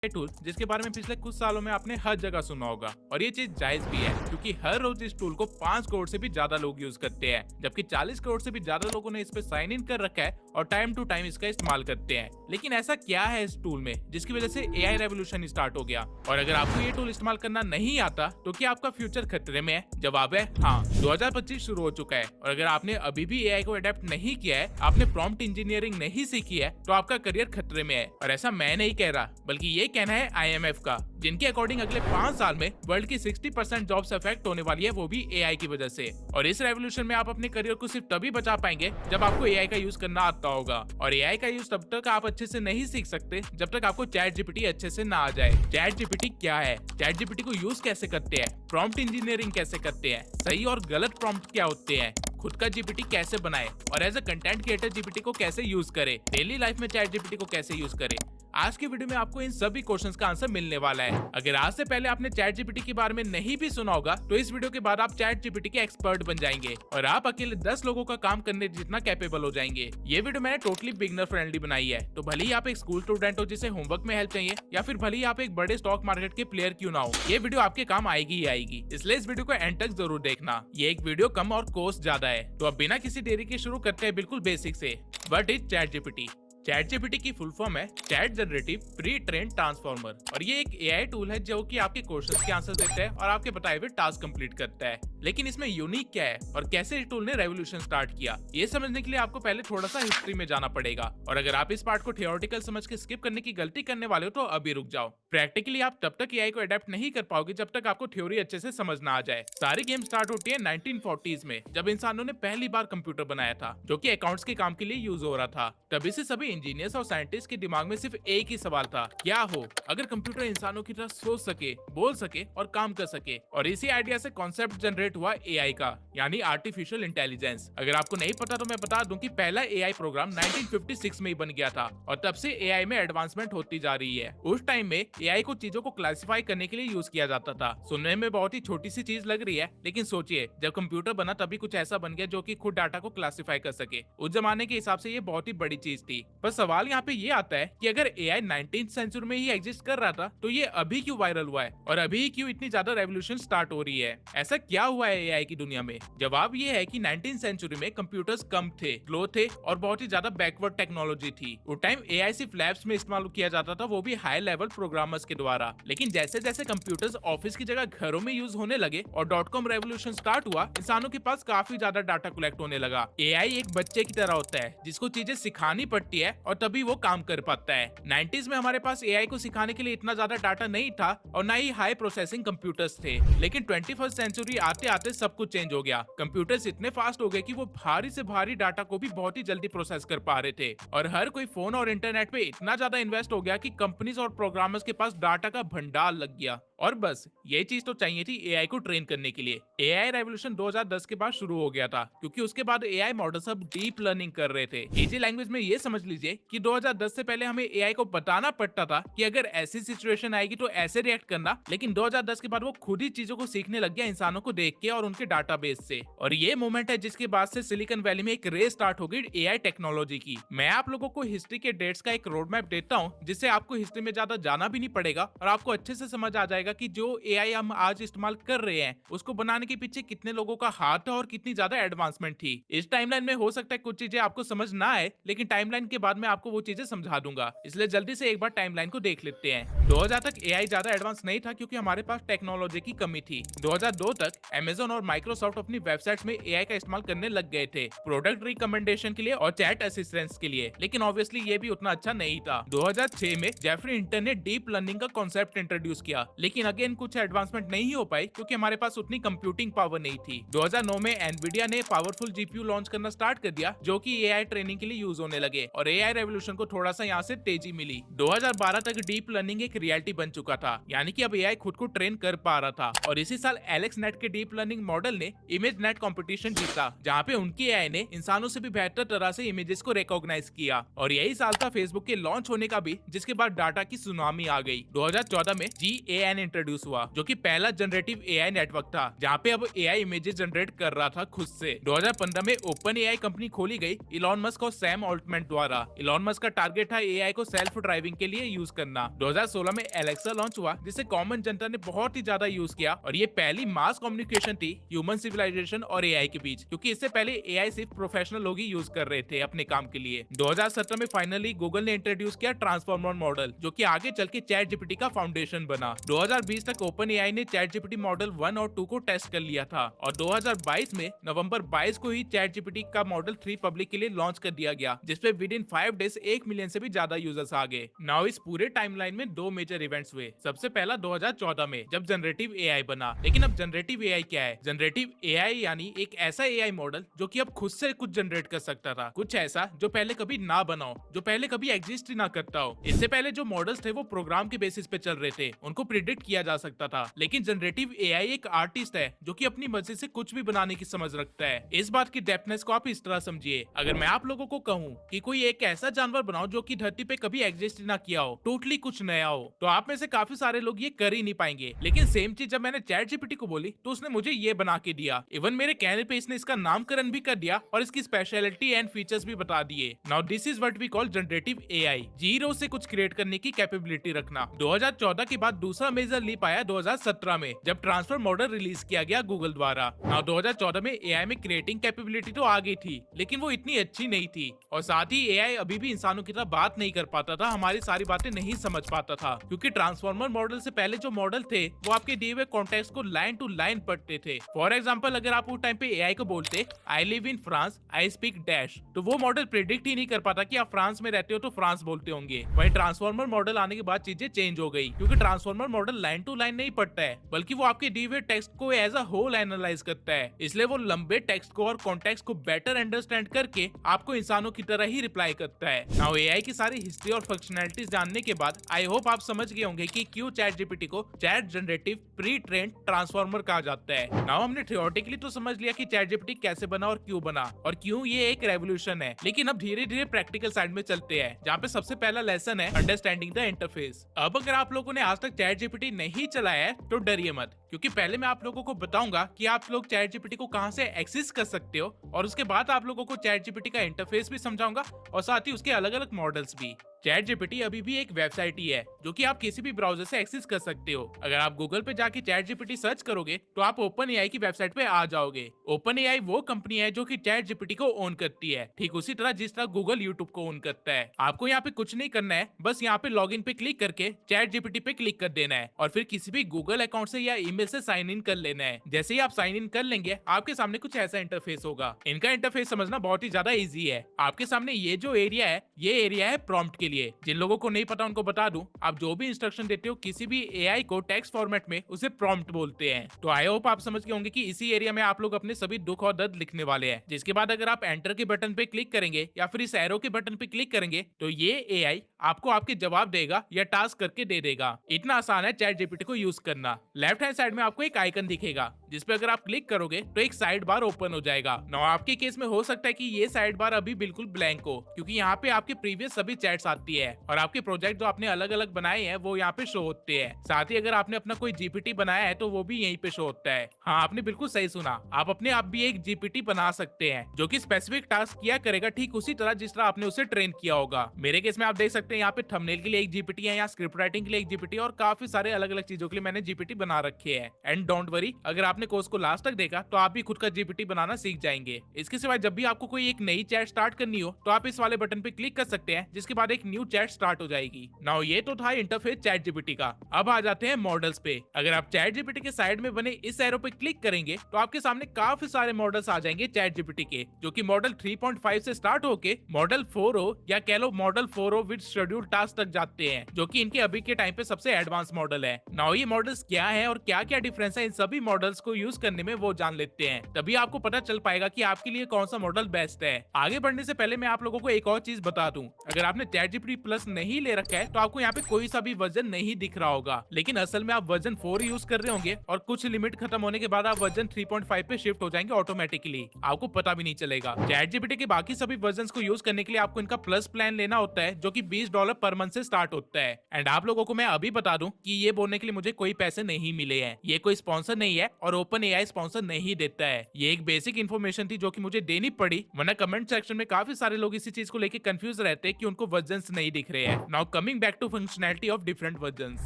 Tool जिसके बारे में पिछले कुछ सालों में आपने हर जगह सुना होगा, और ये चीज जायज भी है क्योंकि हर रोज इस टूल को 5 करोड़ से भी ज्यादा लोग यूज करते हैं, जबकि 40 करोड़ से भी ज्यादा लोगों ने इस पे साइन इन कर रखा है और टाइम टू टाइम इसका इस्तेमाल करते हैं। लेकिन ऐसा क्या है इस टूल में जिसकी वजह से एआई रेवोल्यूशन स्टार्ट हो गया? और अगर आपको ये टूल इस्तेमाल करना नहीं आता तो क्या आपका फ्यूचर खतरे में है? जवाब है हाँ। 2025 शुरू हो चुका है और अगर आपने अभी भी एआई को अडेप्ट नहीं किया है, आपने प्रॉम्प्ट इंजीनियरिंग नहीं सीखी है, तो आपका करियर खतरे में है। और ऐसा मैं नहीं कह रहा, बल्कि ये कहना है आईएमएफ का, जिनके अकॉर्डिंग अगले 5 साल में वर्ल्ड की 60% जॉब्स अफेक्ट होने वाली है, वो भी एआई की वजह से। और इस रेवोल्यूशन में आप अपने करियर को सिर्फ तभी बचा पाएंगे जब आपको एआई का यूज करना आता होगा। और एआई का यूज तब तक आप अच्छे से नहीं सीख सकते जब तक आपको चैट जीपीटी अच्छे से ना आ जाए। चैट जीपीटी क्या है, चैट जीपीटी को यूज कैसे करते हैं, प्रॉम्प्ट इंजीनियरिंग कैसे करते हैं, सही और गलत प्रॉम्प्ट क्या होते हैं, खुद का जीपीटी कैसे बनाए, और as a content creator GPT को कैसे यूज करे, डेली लाइफ में चैट जीपीटी को कैसे यूज करे। आज की वीडियो में आपको इन सभी क्वेश्चंस का आंसर मिलने वाला है। अगर आज से पहले आपने चैट जीपीटी के बारे में नहीं भी सुना होगा तो इस वीडियो के बाद आप चैट जीपीटी के एक्सपर्ट बन जाएंगे और आप अकेले 10 लोगों का काम करने जितना कैपेबल हो जाएंगे। ये वीडियो मैंने टोटली बिगनर फ्रेंडली बनाई है, तो भले ही आप एक स्कूल स्टूडेंट हो जिसे होमवर्क में हेल्प चाहिए, या फिर भले ही आप एक बड़े स्टॉक मार्केट के प्लेयर क्यों ना हो, ये वीडियो आपके काम आएगी ही आएगी। इसलिए इस वीडियो को एंड तक जरूर देखना। ये एक वीडियो कम और कॉस्ट ज्यादा है, तो अब बिना किसी देरी के शुरू करते हैं बिल्कुल बेसिक से। What is chat GPT? Chat GPT की फुल फॉर्म है chat generative pre train transformer, और ये एक एआई टूल है जो कि आपके क्वेश्चंस के आंसर देता है और आपके बताए हुए टास्क कंप्लीट करता है। लेकिन इसमें यूनिक क्या है और कैसे इस टूल ने रेवोल्यूशन स्टार्ट किया, ये समझने के लिए आपको पहले थोड़ा सा हिस्ट्री में जाना पड़ेगा। और अगर आप इस पार्ट को थियोरेटिकल समझ के स्किप करने की गलती करने वाले हो तो अभी रुक जाओ। प्रैक्टिकली आप तब तक एआई को अडेप्ट नहीं कर पाओगे जब तक आपको थ्योरी अच्छे से समझ ना आ जाए। सारी गेम स्टार्ट होती है 1940s में, जब इंसानों ने पहली बार कंप्यूटर बनाया था जो कि अकाउंट्स के काम के लिए यूज हो रहा था। तभी से सभी इंजीनियर्स और साइंटिस्ट के दिमाग में सिर्फ एक ही सवाल था, क्या हो अगर कंप्यूटर इंसानों की तरह सोच सके, बोल सके और काम कर सके। और इसी आइडिया से कॉन्सेप्ट जनरेट हुआ एआई का, यानी आर्टिफिशियल इंटेलिजेंस। अगर आपको नहीं पता तो मैं बता दूं कि पहला एआई प्रोग्राम 1956 में ही बन गया था और तब से एआई में एडवांसमेंट होती जा रही है। उस टाइम में एआई को चीजों को क्लासिफाई करने के लिए यूज किया जाता था। सुनने में बहुत ही छोटी सी चीज लग रही है, लेकिन सोचिए जब कंप्यूटर बना तभी कुछ ऐसा बन गया जो कि खुद डाटा को क्लासिफाई कर सके। उस जमाने के हिसाब से ये बहुत ही बड़ी चीज थी। पर सवाल यहाँ पे ये आता है कि अगर एआई 19th सेंचुरी में ही एग्जिस्ट कर रहा था तो ये अभी क्यों वायरल हुआ है और अभी क्यों इतनी ज्यादा रेवोल्यूशन स्टार्ट हो रही है? ऐसा क्या हुआ है एआई की दुनिया में? जवाब ये है कि 19th सेंचुरी में कंप्यूटर्स कम थे, स्लो थे और बहुत ही ज्यादा बैकवर्ड टेक्नोलॉजी थी। उस टाइम एआई सिर्फ लैब्स में इस्तेमाल किया जाता था, वो भी हाई लेवल प्रोग्रामर्स के द्वारा। लेकिन जैसे जैसे कंप्यूटर्स ऑफिस की जगह घरों में यूज होने लगे और .com रेवोल्यूशन स्टार्ट हुआ, इंसानों के पास काफी ज्यादा डाटा कलेक्ट होने लगा। एआई एक बच्चे की तरह होता है जिसको चीजें सिखानी पड़ती है और तभी वो काम कर पाता है। 90s में हमारे पास एआई को सिखाने के लिए इतना ज्यादा डाटा नहीं था और ना ही हाई प्रोसेसिंग कंप्यूटर्स थे। लेकिन 21st सेंचुरी आते आते सब कुछ चेंज हो गया। कंप्यूटर्स इतने फास्ट हो गए कि वो भारी से भारी डाटा को भी बहुत ही जल्दी प्रोसेस कर पा रहे थे और हर कोई फोन और इंटरनेट पे इतना ज्यादा इन्वेस्ट हो गया कि कंपनीज और प्रोग्रामर्स के पास डाटा का भंडार लग गया। और बस ये चीज तो चाहिए थी एआई को ट्रेन करने के लिए। एआई रेवोल्यूशन 2010 के बाद शुरू हो गया था, क्योंकि उसके बाद एआई मॉडल्स अब डीप लर्निंग कर रहे थे। इजी लैंग्वेज में ये समझ लीजिए कि 2010 से पहले हमें एआई को बताना पड़ता था कि अगर ऐसी सिचुएशन आएगी तो ऐसे रिएक्ट करना, लेकिन 2010 के बाद वो खुद ही चीजों को सीखने लग गया इंसानों को देख के और उनके डाटाबेस से। और ये मोमेंट है जिसके बाद से सिलिकॉन वैली में एक रेस स्टार्ट हो गई एआई टेक्नोलॉजी की। मैं आप लोगों को हिस्ट्री के डेट्स का एक रोड मैप देता हूँ, जिससे आपको हिस्ट्री में ज्यादा जाना भी नहीं पड़ेगा और आपको अच्छे से समझ आ जाएगा कि जो एआई हम आज इस्तेमाल कर रहे हैं उसको बनाने के पीछे कितने लोगों का हाथ है और कितनी ज्यादा एडवांसमेंट थी। इस टाइमलाइन में हो सकता है कुछ चीजें आपको समझ ना आए, लेकिन टाइमलाइन के बाद मैं आपको वो चीजें समझा दूंगा। इसलिए जल्दी से एक बार टाइमलाइन को देख लेते हैं। 2000 तक एआई ज्यादा एडवांस नहीं था क्योंकि हमारे पास टेक्नोलॉजी की कमी थी। 2002 तक अमेज़न और माइक्रोसॉफ्ट अपनी वेबसाइट्स में एआई का इस्तेमाल करने लग गए थे, प्रोडक्ट रिकमेंडेशन के लिए और चैट असिस्टेंस के लिए। लेकिन ऑब्वियसली ये भी उतना अच्छा नहीं था। 2006 में जेफरी हिंटन ने डीप लर्निंग का कॉन्सेप्ट इंट्रोड्यूस किया, लेकिन अगेन कुछ एडवांसमेंट नहीं हो पाई क्योंकि हमारे पास उतनी कंप्यूटिंग पावर नहीं थी। 2009 में एनवीडिया ने पावरफुल जीपीयू लॉन्च करना स्टार्ट कर दिया जो कि एआई ट्रेनिंग के लिए यूज होने लगे और एआई रेवोल्यूशन को थोड़ा सा यहाँ से तेजी मिली। 2012 तक डीप लर्निंग एक रियलिटी बन चुका था, यानी कि अब एआई खुद को ट्रेन कर पा रहा था। और इसी साल एलेक्स नेट के डीप लर्निंग मॉडल ने इमेज नेट कंपटीशन जीता, जहाँ पे उनकी एआई ने इंसानों से भी बेहतर तरह से इमेजेस को रिकॉग्नाइज किया। और यही साल था फेसबुक के लॉन्च होने का भी, जिसके बाद डाटा की सुनामी आ गई। 2014 में GAN इंट्रोड्यूस हुआ, जो कि पहला जनरेटिव AI नेटवर्क था, जहाँ पे अब AI इमेजेस जनरेट कर रहा था खुद से। 2015 में ओपन AI कंपनी खोली गई इलॉन मस्क और सैम ऑल्टमैन द्वारा। इलॉन मस्क का टारगेट था AI को सेल्फ ड्राइविंग के लिए यूज करना। 2016 में एलेक्सा लॉन्च हुआ, जिसे कॉमन जनता ने बहुत ही ज्यादा यूज किया, और ये पहली मास कम्युनिकेशन थी ह्यूमन सिविलाइजेशन और AI के बीच, क्योंकि इससे पहले AI सिर्फ प्रोफेशनल लोग ही यूज कर रहे थे अपने काम के लिए। 2017 में फाइनली गूगल ने इंट्रोड्यूस किया ट्रांसफॉर्मर मॉडल, जो कि आगे चल के चैट जीपीटी का फाउंडेशन बना। 2020 तक ओपन AI ने चैट जीपीटी मॉडल 1 और 2 को टेस्ट कर लिया था, और 2022 में नवंबर 22 को ही चैट जीपीटी का मॉडल 3 पब्लिक के लिए लॉन्च कर दिया गया, जिसपे विद इन 5 डेज 1 मिलियन से भी ज्यादा यूजर्स आ गए। नाउ इस पूरे टाइमलाइन में 2 मेजर इवेंट्स हुए। सबसे पहला 2014 में, जब जनरेटिव AI बना। लेकिन अब जनरेटिव AI क्या है? जनरेटिव AI यानी एक ऐसा AI मॉडल जो कि अब खुद से कुछ जनरेट कर सकता था, कुछ ऐसा जो पहले कभी ना बना हो, जो पहले कभी एग्जिस्ट ही ना करता हो। इससे पहले जो मॉडल्स थे वो प्रोग्राम के बेसिस पे चल रहे थे, उनको प्रिडिक्ट किया जा सकता था। लेकिन जनरेटिव AI एक आर्टिस्ट है जो कि अपनी मर्जी से कुछ भी बनाने की समझ रखता है। इस बात की डेप्थनेस को आप इस तरह समझिए, अगर मैं आप लोगों को कहूँ कि कोई एक ऐसा जानवर बनाओ जो कि धरती पे कभी एग्जिस्ट ना किया हो, टोटली कुछ नया हो, तो आप में से काफी सारे लोग ये कर ही नहीं पाएंगे। लेकिन सेम चीज जब मैंने चैट जीपीटी को बोली तो उसने मुझे ये बना के दिया। इवन मेरे कहने पे इसने इसका नामकरण भी कर दिया और इसकी स्पेशलिटी एंड फीचर्स भी बता दिए। Now this is what we call generative AI, zero से कुछ क्रिएट करने की कैपेबिलिटी रखना। 2014 के बाद दूसरा मेजर लीप आया 2017 में, जब ट्रांसफर मॉडल रिलीज किया गया गूगल द्वारा। नाउ 2014 में AI में क्रिएटिंग कैपेबिलिटी तो आ गई थी, लेकिन वो इतनी अच्छी नहीं थी, और साथ ही AI अभी भी इंसानों की तरह बात नहीं कर पाता था, हमारी सारी बातें नहीं समझ पाता था, क्योंकि ट्रांसफॉर्मर मॉडल से पहले जो मॉडल थे वो आपके दिए हुए कॉन्टेक्स्ट को लाइन टू लाइन पढ़ते थे। फॉर एग्जाम्पल, अगर आप उस टाइम पे AI को बोलते I live in France, I speak dash, तो वो मॉडल प्रिडिक्ट ही नहीं कर पाता कि आप फ्रांस में रहते हो तो फ्रांस बोलते होंगे। वहीं ट्रांसफॉर्मर मॉडल आने के बाद चीजें चेंज हो गई, क्योंकि transformer model line to line नहीं पढ़ता है, बल्कि वो आपके दिए हुए टेक्स्ट को एज अ होल एनालाइज करता है। इसलिए वो लंबे टेक्स्ट को और कॉन्टेक्स्ट को बेटर अंडरस्टैंड करके आपको इंसानों की तरह ही रिप्लाई करता है। नाउ AI की सारी हिस्ट्री और फंक्शनैलिटीज जानने के बाद आई होप आप समझ गए होंगे कि क्यों चैट जीपीटी को chat generative pre trained transformer कहा जाता है। नाउ हमने थियोरेटिकली तो समझ लिया कि चैट जीपीटी कैसे बना और क्यों ये एक रेवोल्यूशन है, लेकिन अब धीरे धीरे प्रैक्टिकल साइड में चलते हैं, जहाँ पे सबसे पहला लेसन है अंडरस्टैंडिंग द इंटरफेस। अब अगर आप लोगों ने आज तक चैट जीपीटी नहीं चलाया है तो डरिए मत, क्योंकि पहले मैं आप लोगों को बताऊंगा कि आप लोग चैट जीपीटी को कहां से एक्सेस कर सकते हो, और उसके बाद आप लोगों को चैट जीपीटी का इंटरफेस भी समझाऊंगा और साथ ही उसके अलग अलग मॉडल्स भी। चैट जीपीटी अभी भी एक वेबसाइट ही है जो कि आप किसी भी ब्राउजर से एक्सेस कर सकते हो। अगर आप गूगल पे जाके चैट जीपीटी सर्च करोगे तो आप ओपन AI की वेबसाइट पे आ जाओगे। ओपन AI वो कंपनी है जो कि चैट जीपीटी को ओन करती है, ठीक उसी तरह जिस तरह गूगल यूट्यूब को ओन करता है। आपको यहाँ पे कुछ नहीं करना है, बस यहाँ पे लॉगिन पे क्लिक करके चैट जीपीटी पे क्लिक कर देना है, और फिर किसी भी गूगल अकाउंट से या ईमेल से साइन इन कर लेना है। जैसे ही आप साइन इन कर लेंगे आपके सामने कुछ ऐसा इंटरफेस होगा। इनका इंटरफेस समझना बहुत ही ज्यादा ईजी है। आपके सामने ये जो एरिया है, ये एरिया है प्रॉम्प्ट के लिए। जिन लोगों को नहीं पता उनको बता दूं, आप जो भी इंस्ट्रक्शन देते हो किसी भी AI को टेक्स्ट फॉर्मेट में, उसे प्रॉम्प्ट बोलते हैं। तो आई होप आप समझ गए होंगे कि इसी एरिया में आप लोग अपने सभी दुख और दर्द लिखने वाले हैं। जिसके बाद अगर आप एंटर के बटन पे क्लिक करेंगे या फिर इस एरो के बटन पे क्लिक करेंगे तो ये AI आपको आपके जवाब देगा या टास्क करके दे देगा। इतना आसान है चैट जीपीटी को यूज करना। लेफ्ट हैंड साइड में आपको एक आइकन दिखेगा, जिसपे अगर आप क्लिक करोगे तो एक साइड बार ओपन हो जाएगा। नाउ आपके केस में हो सकता है कि ये साइड बार अभी बिल्कुल ब्लैंक हो, क्योंकि यहाँ पे आपके प्रीवियस सभी चैट्स आती है और आपके प्रोजेक्ट जो आपने अलग अलग बनाए हैं वो यहाँ पे शो होते हैं। साथ ही अगर आपने अपना कोई जीपीटी बनाया है तो वो भी यहीं पे शो होता है। हाँ, आपने बिल्कुल सही सुना, आप अपने आप भी एक जीपीटी बना सकते हैं जो कि स्पेसिफिक टास्क किया करेगा, ठीक उसी तरह जिस तरह आपने उसे ट्रेन किया होगा। मेरे केस में आप देख सकते हैं यहाँ पे थंबनेल के लिए एक जीपीटी है, यहाँ स्क्रिप्ट राइटिंग के लिए एक जीपीटी, और काफी सारे अलग अलग चीजों के लिए मैंने जीपीटी बना रखे हैं। एंड डोंट वरी, अगर आपने कोर्स को लास्ट तक देखा तो आप भी खुद का जीपीटी बनाना सीख जाएंगे। इसके सिवाय जब भी आपको कोई एक नई चैट स्टार्ट करनी हो तो आप इस वाले बटन पे क्लिक कर सकते हैं, जिसके बाद एक न्यू चैट स्टार्ट हो जाएगी। नाउ ये तो था इंटरफेस चैट जीपीटी का। अब आ जाते हैं मॉडल्स पे। अगर आप चैट जीपीटी के साइड में बने इस एरो पे क्लिक करेंगे तो आपके सामने काफी सारे मॉडल्स आ जाएंगे चैट जीपीटी के, जो कि मॉडल 3.5 से स्टार्ट होके मॉडल 4o या कह low model 4o with schedule task तक जाते हैं, जो कि इनके अभी के टाइम पे सबसे एडवांस मॉडल है। नाउ ये मॉडल्स क्या है और क्या क्या डिफरेंस है इन सभी मॉडल्स को यूज करने में वो जान लेते हैं। तभी आपको पता चल पाएगा कि आपके लिए कौन सा मॉडल बेस्ट है। आगे बढ़ने से पहले मैं आप लोगों को एक और चीज बता दूं, अगर आपने ChatGPT प्लस नहीं ले रखा है तो आपको यहाँ पे कोई सा भी वर्जन नहीं दिख रहा होगा, लेकिन असल में आप वर्जन 4 यूज कर रहे होंगे और कुछ लिमिट खत्म होने के बाद आप वर्जन 3.5 पे शिफ्ट हो जाएंगे ऑटोमेटिकली, आपको पता भी नहीं चलेगा। ChatGPT के बाकी सभी वर्जन को यूज करने के लिए आपको इनका प्लस प्लान लेना होता है जो कि $20 पर मंथ से स्टार्ट होता है। एंड आप लोगों को मैं अभी बता दूं कि ये बोलने के लिए मुझे कोई पैसे नहीं मिले हैं, ये कोई स्पॉन्सर नहीं है और OpenAI स्पॉन्सर नहीं देता है। ये एक बेसिक इन्फॉर्मेशन थी जो कि मुझे देनी पड़ी, वरना कमेंट सेक्शन में काफी सारे लोग इसी चीज को लेकर कंफ्यूज रहते हैं कि उनको वर्जन्स नहीं दिख रहे हैं। Now coming back to functionality of different versions.